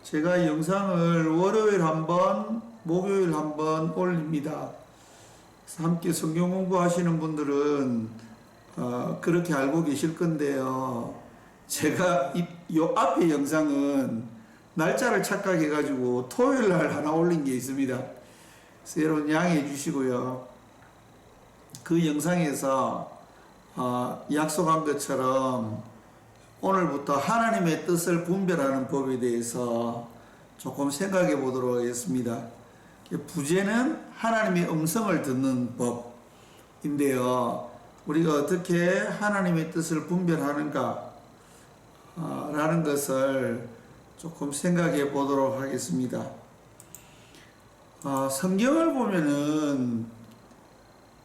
제가 영상을 월요일 한 번, 목요일 한 번 올립니다. 함께 성경 공부하시는 분들은 그렇게 알고 계실 건데요. 제가 요 앞에 영상은 날짜를 착각해가지고 토요일 날 하나 올린 게 있습니다. 그래서 여러분 양해해 주시고요. 그 영상에서 약속한 것처럼 오늘부터 하나님의 뜻을 분별하는 법에 대해서 조금 생각해 보도록 하겠습니다. 부제는 하나님의 음성을 듣는 법인데요. 우리가 어떻게 하나님의 뜻을 분별하는가 라는 것을 조금 생각해 보도록 하겠습니다. 성경을 보면은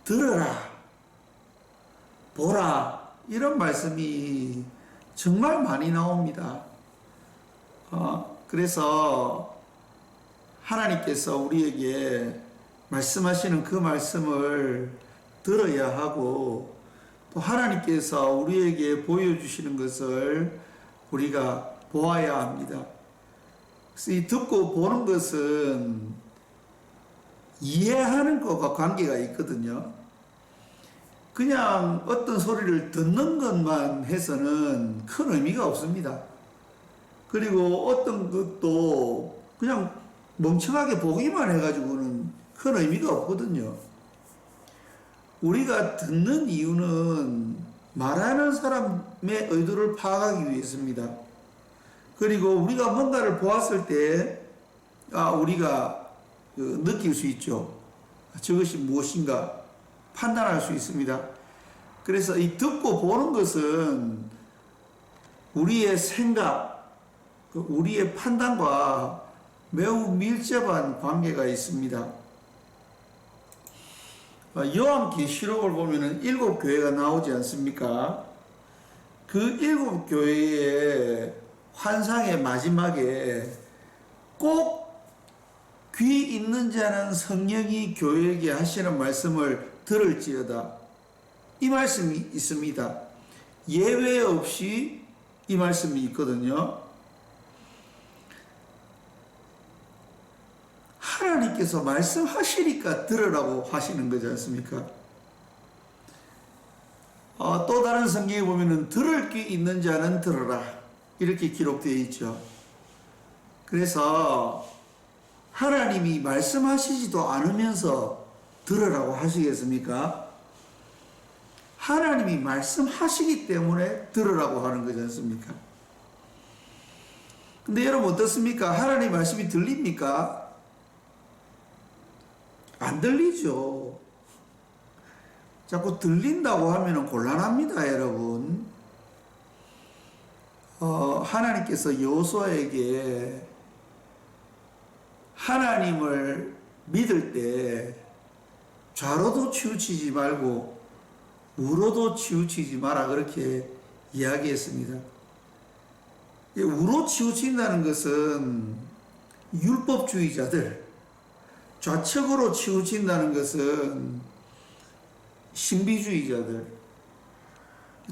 들어라, 보라 이런 말씀이 정말 많이 나옵니다. 그래서 하나님께서 우리에게 말씀하시는 그 말씀을 들어야 하고 또 하나님께서 우리에게 보여주시는 것을 우리가 보아야 합니다. 그래서 이 듣고 보는 것은 이해하는 것과 관계가 있거든요. 그냥 어떤 소리를 듣는 것만 해서는 큰 의미가 없습니다. 그리고 어떤 것도 그냥 멍청하게 보기만 해가지고는 큰 의미가 없거든요. 우리가 듣는 이유는 말하는 사람의 의도를 파악하기 위해서입니다. 그리고 우리가 뭔가를 보았을 때 우리가 느낄 수 있죠. 저것이 무엇인가 판단할 수 있습니다. 그래서 이 듣고 보는 것은 우리의 생각, 우리의 판단과 매우 밀접한 관계가 있습니다. 요한계시록을 보면은 7교회가 나오지 않습니까? 그 7교회의 환상의 마지막에 꼭 귀 있는 자는 성령이 교회에게 하시는 말씀을 들을지어다. 이 말씀이 있습니다. 예외 없이 이 말씀이 있거든요. 하나님께서 말씀하시니까 들으라고 하시는 거지 않습니까? 또 다른 성경에 보면은 들을 귀 있는 자는 들으라 이렇게 기록되어 있죠. 그래서 하나님이 말씀하시지도 않으면서 들으라고 하시겠습니까? 하나님이 말씀하시기 때문에 들으라고 하는 거지 않습니까? 근데 여러분 어떻습니까? 하나님 말씀이 들립니까? 안 들리죠. 자꾸 들린다고 하면 곤란합니다, 여러분. 하나님께서 여호수아에게 하나님을 믿을 때 좌로도 치우치지 말고 우로도 치우치지 마라 그렇게 이야기했습니다. 우로 치우친다는 것은 율법주의자들, 좌측으로 치우친다는 것은 신비주의자들,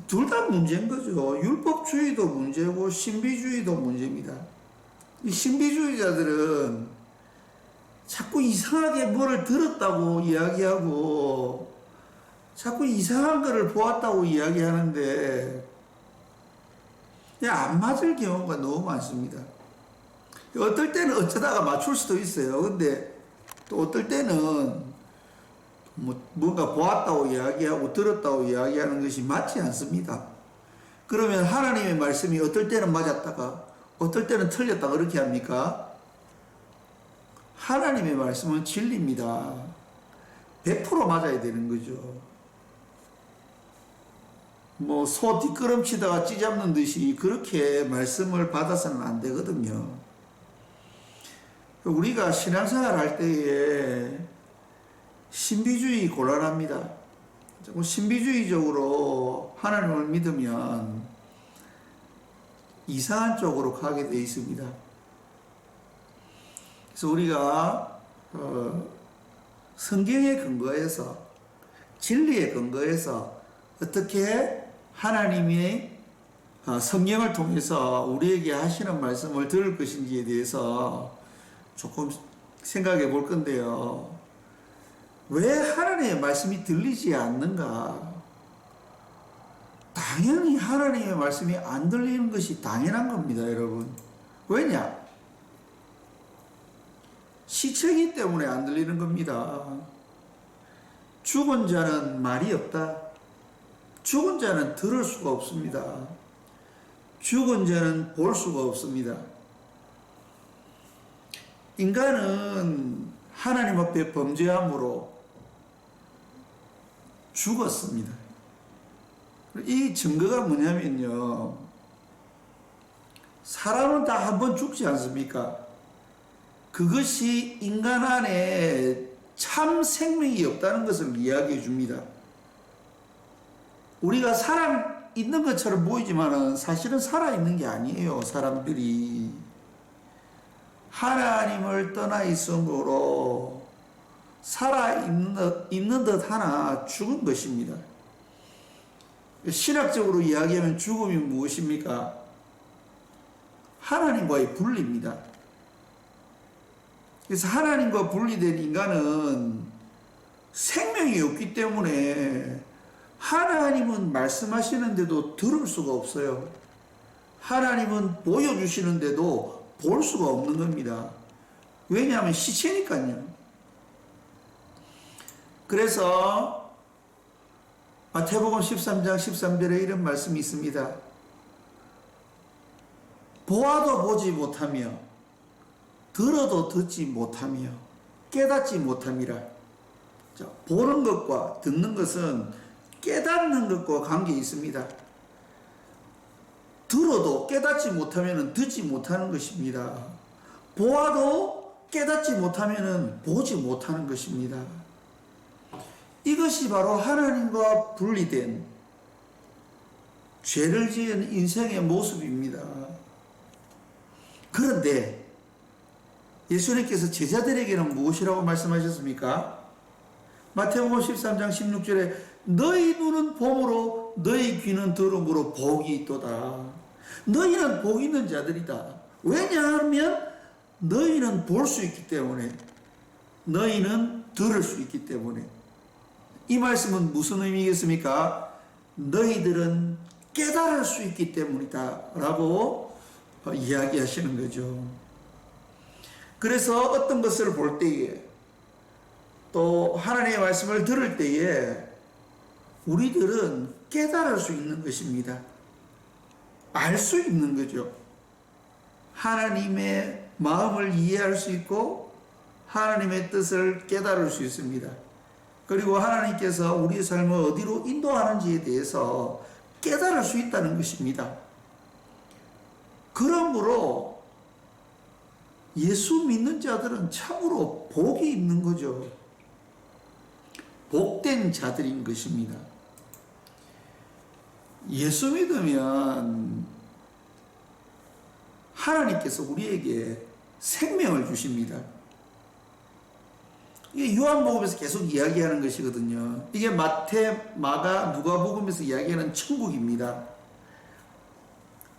둘 다 문제인 거죠. 율법주의도 문제고 신비주의도 문제입니다. 이 신비주의자들은 자꾸 이상하게 뭐를 들었다고 이야기하고 자꾸 이상한 거를 보았다고 이야기하는데 안 맞을 경우가 너무 많습니다. 어떨 때는 어쩌다가 맞출 수도 있어요. 근데 또 어떨 때는 뭔가 보았다고 이야기하고 들었다고 이야기하는 것이 맞지 않습니다. 그러면 하나님의 말씀이 어떨 때는 맞았다가 어떨 때는 틀렸다가 그렇게 합니까? 하나님의 말씀은 진리입니다. 100% 맞아야 되는 거죠. 소 뒷걸음치다가 찌잡는 듯이 그렇게 말씀을 받아서는 안 되거든요. 우리가 신앙생활 할 때에 신비주의 곤란합니다. 신비주의적으로 하나님을 믿으면 이상한 쪽으로 가게 되어 있습니다. 그래서 우리가 성경에 근거해서 진리에 근거해서 어떻게 하나님의 성경을 통해서 우리에게 하시는 말씀을 들을 것인지에 대해서 조금 생각해 볼 건데요. 왜 하나님의 말씀이 들리지 않는가? 당연히 하나님의 말씀이 안 들리는 것이 당연한 겁니다, 여러분. 왜냐? 시체이기 때문에 안 들리는 겁니다. 죽은 자는 말이 없다. 죽은 자는 들을 수가 없습니다. 죽은 자는 볼 수가 없습니다. 인간은 하나님 앞에 범죄함으로 죽었습니다. 이 증거가 뭐냐면요. 사람은 다 한 번 죽지 않습니까? 그것이 인간 안에 참 생명이 없다는 것을 이야기해 줍니다. 우리가 살아 있는 것처럼 보이지만 사실은 살아있는 게 아니에요. 사람들이 하나님을 떠나 있음으로 살아있는 듯 하나 죽은 것입니다. 신학적으로 이야기하면 죽음이 무엇입니까? 하나님과의 분리입니다. 그래서 하나님과 분리된 인간은 생명이 없기 때문에 하나님은 말씀하시는데도 들을 수가 없어요. 하나님은 보여주시는데도 볼 수가 없는 겁니다. 왜냐하면 시체니까요. 그래서 마태복음 13장 13절에 이런 말씀이 있습니다. 보아도 보지 못하며 들어도 듣지 못하며 깨닫지 못함이라. 자, 보는 것과 듣는 것은 깨닫는 것과 관계 있습니다. 들어도 깨닫지 못하면 듣지 못하는 것입니다. 보아도 깨닫지 못하면 보지 못하는 것입니다. 이것이 바로 하나님과 분리된 죄를 지은 인생의 모습입니다. 그런데 예수님께서 제자들에게는 무엇이라고 말씀하셨습니까? 마태복음 13장 16절에 너희 눈은 봄으로 너희 귀는 들음으로 복이 있도다. 너희는 복 있는 자들이다. 왜냐하면 너희는 볼 수 있기 때문에, 너희는 들을 수 있기 때문에. 이 말씀은 무슨 의미겠습니까? 너희들은 깨달을 수 있기 때문이다 라고 이야기하시는 거죠. 그래서 어떤 것을 볼 때에 또 하나님의 말씀을 들을 때에 우리들은 깨달을 수 있는 것입니다. 알 수 있는 거죠. 하나님의 마음을 이해할 수 있고 하나님의 뜻을 깨달을 수 있습니다. 그리고 하나님께서 우리의 삶을 어디로 인도하는지에 대해서 깨달을 수 있다는 것입니다. 그러므로 예수 믿는 자들은 참으로 복이 있는 거죠. 복된 자들인 것입니다. 예수 믿으면 하나님께서 우리에게 생명을 주십니다. 이게 요한복음에서 계속 이야기하는 것이거든요. 이게 마태, 마가, 누가복음에서 이야기하는 천국입니다.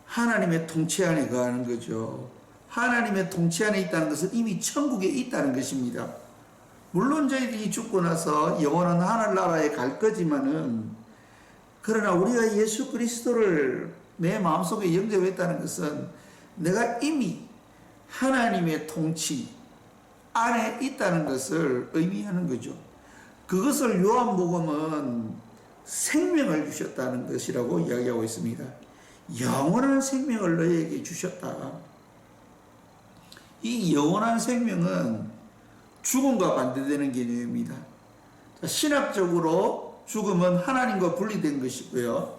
하나님의 통치 안에 거하는 거죠. 하나님의 통치 안에 있다는 것은 이미 천국에 있다는 것입니다. 물론 저희들이 죽고 나서 영원한 하늘나라에 갈 거지만은, 그러나 우리가 예수 그리스도를 내 마음속에 영접했다는 것은 내가 이미 하나님의 통치 안에 있다는 것을 의미하는 거죠. 그것을 요한복음은 생명을 주셨다는 것이라고 이야기하고 있습니다. 영원한 생명을 너희에게 주셨다. 이 영원한 생명은 죽음과 반대되는 개념입니다. 신학적으로 죽음은 하나님과 분리된 것이고요.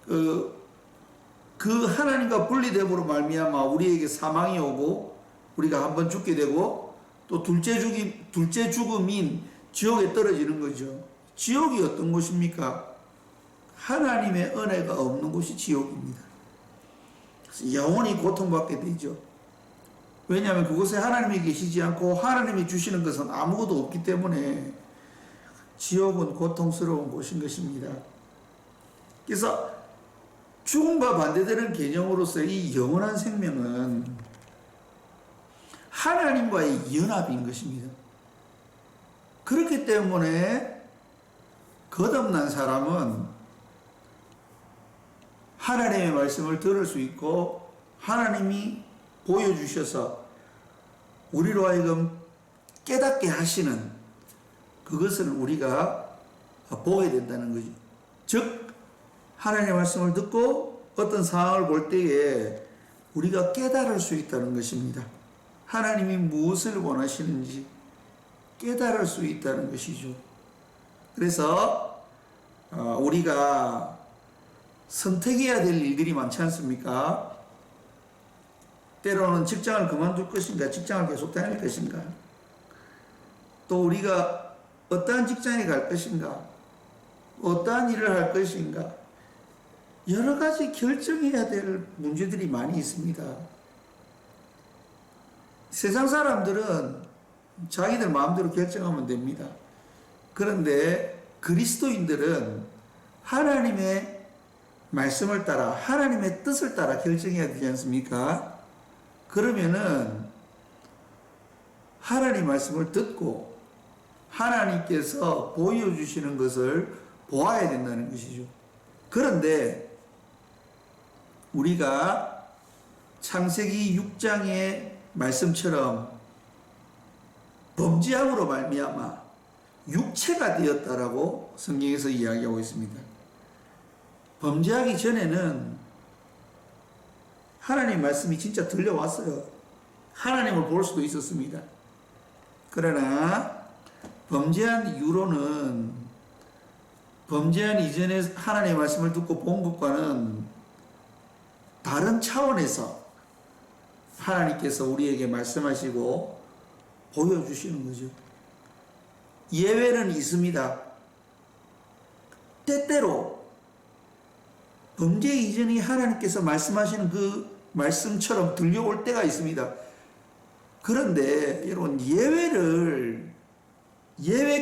그 하나님과 분리됨으로 말미암아 우리에게 사망이 오고 우리가 한번 죽게 되고 또 둘째 죽음인 지옥에 떨어지는 거죠. 지옥이 어떤 곳입니까? 하나님의 은혜가 없는 곳이 지옥입니다. 그래서 영원히 고통받게 되죠. 왜냐하면 그곳에 하나님이 계시지 않고 하나님이 주시는 것은 아무것도 없기 때문에 지옥은 고통스러운 곳인 것입니다. 그래서 죽음과 반대되는 개념으로서 이 영원한 생명은 하나님과의 연합인 것입니다. 그렇기 때문에 거듭난 사람은 하나님의 말씀을 들을 수 있고 하나님이 보여주셔서 우리로 하여금 깨닫게 하시는 그것을 우리가 보게 된다는 거죠. 즉 하나님의 말씀을 듣고 어떤 상황을 볼 때에 우리가 깨달을 수 있다는 것입니다. 하나님이 무엇을 원하시는지 깨달을 수 있다는 것이죠. 그래서 우리가 선택해야 될 일들이 많지 않습니까? 때로는 직장을 그만둘 것인가, 직장을 계속 다닐 것인가, 또 우리가 어떠한 직장에 갈 것인가, 어떠한 일을 할 것인가, 여러 가지 결정해야 될 문제들이 많이 있습니다. 세상 사람들은 자기들 마음대로 결정하면 됩니다. 그런데 그리스도인들은 하나님의 말씀을 따라 하나님의 뜻을 따라 결정해야 되지 않습니까? 그러면은 하나님 말씀을 듣고 하나님께서 보여주시는 것을 보아야 된다는 것이죠. 그런데 우리가 창세기 6장의 말씀처럼 범죄함으로 말미암아 육체가 되었다라고 성경에서 이야기하고 있습니다. 범죄하기 전에는 하나님 말씀이 진짜 들려왔어요. 하나님을 볼 수도 있었습니다. 그러나 범죄한 이후로는 범죄한 이전에 하나님의 말씀을 듣고 본 것과는 다른 차원에서 하나님께서 우리에게 말씀하시고 보여주시는 거죠. 예외는 있습니다. 때때로 범죄 이전에 하나님께서 말씀하시는 그 말씀처럼 들려올 때가 있습니다. 그런데 여러분 예외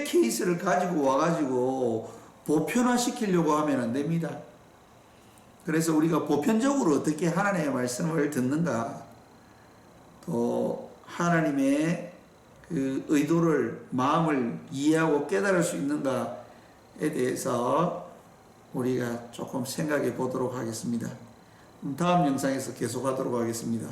케이스를 가지고 와가지고 보편화시키려고 하면 안 됩니다. 그래서 우리가 보편적으로 어떻게 하나님의 말씀을 듣는가, 또 하나님의 그 의도를, 마음을 이해하고 깨달을 수 있는가에 대해서 우리가 조금 생각해 보도록 하겠습니다. 다음 영상에서 계속하도록 하겠습니다.